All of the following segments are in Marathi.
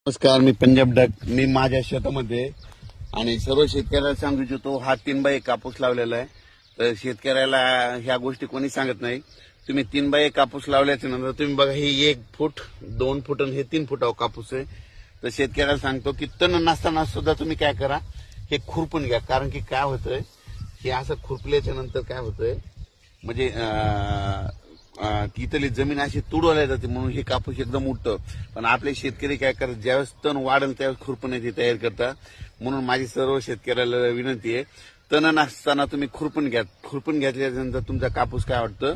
नमस्कार, मी पंजाब डक. मी माझ्या शेतामध्ये आणि सर्व शेतकऱ्याला सांगू इच्छितो, हा 3x1 कापूस लावलेला आहे. तर शेतकऱ्याला ह्या गोष्टी कोणी सांगत नाही. तुम्ही 3x1 कापूस लावल्याच्या नंतर तुम्ही बघा, हे 1 फूट 2 फूट आणि हे 3 फुटावर कापूस आहे. तर शेतकऱ्याला सांगतो की तण नसताना सुद्धा तुम्ही काय करा, हे खुरपून घ्या. कारण की काय होतंय, हे असं खुरपल्याच्या नंतर काय होतंय, म्हणजे तिथली जमीन अशी तुडवल्या जाते, म्हणून हे कापूस एकदम उठतं. पण आपले शेतकरी काय करतात, ज्यावेळेस तण वाढेल त्यावेळेस खुरपण्याची तयारी करतात. म्हणून माझी सर्व शेतकऱ्याला विनंती आहे, तण नसताना तुम्ही खुरपून घ्या. खुरपून घेतल्यानंतर तुमचा कापूस काय वाटतं,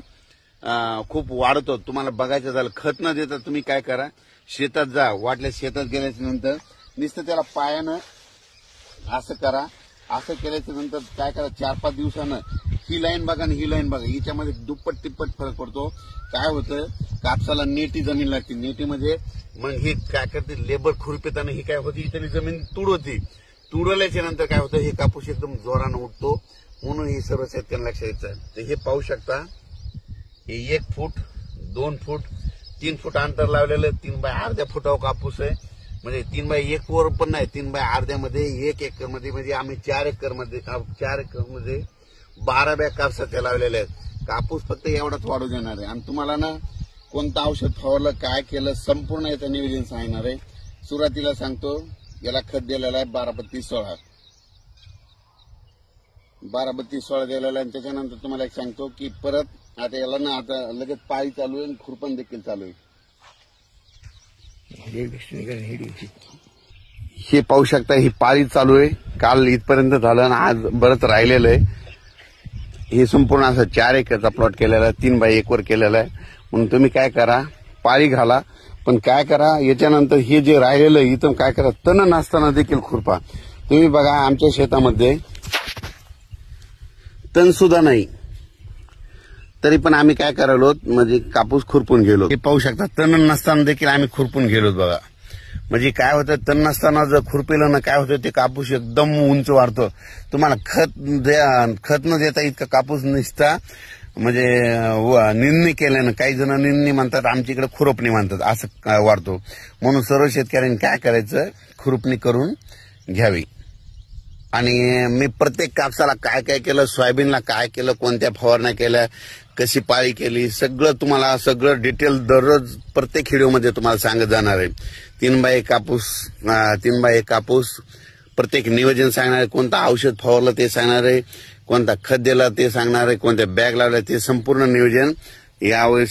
खूप वाढतो. तुम्हाला बघायचं झालं, खत न देता तुम्ही काय करा, शेतात जा. वाटल्या शेतात गेल्याच्या नंतर नुसतं त्याला पायानं असं करा. असं केल्याच्या नंतर काय करा, 4-5 दिवसानं ही लाईन बघा आणि ही लाईन बघा, हिच्यामध्ये दुप्पट तिप्पट फरक पडतो. काय होतं, कापसाला नेटी जमीन लागते. नेटीमध्ये मग हे काय करते, लेबर खुरपेताना ही काय होती, इथली जमीन तुडवते. तुडवल्याच्या नंतर काय होतं, हे कापूस एकदम जोरानं उठतो. म्हणून हे सर्व शेतकऱ्यांना लक्षात यायचं. तर हे पाहू शकता, हे 1 फूट 2 फूट 3 फूट अंतर लावलेलं 3x अर्ध्या फुटावर कापूस आहे. म्हणजे 3x1 वर पण नाही, 3x अर्ध्या मध्ये 1 एकर मध्ये, म्हणजे आम्ही 4 एकर मध्ये 12 बॅग कापसाच्या लावलेल्या आहेत. कापूस फक्त एवढाच वाढू देणार आहे. आणि तुम्हाला ना कोणतं औषध फवारलं, काय केलं, संपूर्ण याचं नियोजन सांगणार आहे. सुरुवातीला सांगतो, याला खत दिलेलं आहे 12-32-16 12-32-16 दिलेलं आहे. आणि त्याच्यानंतर तुम्हाला एक सांगतो की परत आता याला ना आता लगेच पाळी चालू आहे, खुरपण देखील चालू आहे. हे पाहू शकता, ही पाळी चालू आहे. काल इथपर्यंत झालं आणि आज बरंच राहिलेलं आहे. हे संपूर्ण असं 4 एकरचा प्लॉट केलेला आहे, 3x1 वर केलेला आहे. म्हणून तुम्ही काय करा, पाळी घाला. पण काय करा, याच्यानंतर हे जे राहिलेलं आहे इथं काय करा, तण नसताना देखील खुरपा. तुम्ही बघा, आमच्या शेतामध्ये तण सुद्धा नाही, तरी पण आम्ही काय करायलो, म्हणजे कापूस खुरपून गेलो. हे पाहू शकता, तण नसताना देखील आम्ही खुरपून गेलो. बघा, म्हणजे काय होतं, तण नसताना जर खुरपेलं ना, काय होतं, ते कापूस एकदम उंच वाढतो. तुम्हाला खत न देता इतका कापूस निसता, म्हणजे निंदणी केल्यानं, काही जण निंदणी म्हणतात, आमच्या इकडे खुरपणी म्हणतात, असं वाढतो. म्हणून सर्व शेतकऱ्यांनी काय करायचं, खुरपणी करून घ्यावी. आणि मी प्रत्येक कापसाला काय काय केलं, सोयाबीनला काय केलं, कोणत्या फवारण्या केल्या, कशी पाळी केली, सगळं डिटेल दररोज प्रत्येक व्हिडिओमध्ये तुम्हाला सांगत जाणार आहे. 3x1 कापूस प्रत्येक नियोजन सांगणार आहे. कोणतं औषध फवारलं ते सांगणार आहे, कोणता खत दिला ते सांगणार आहे, कोणत्या बॅग लावल्या ते संपूर्ण नियोजन यावर्षी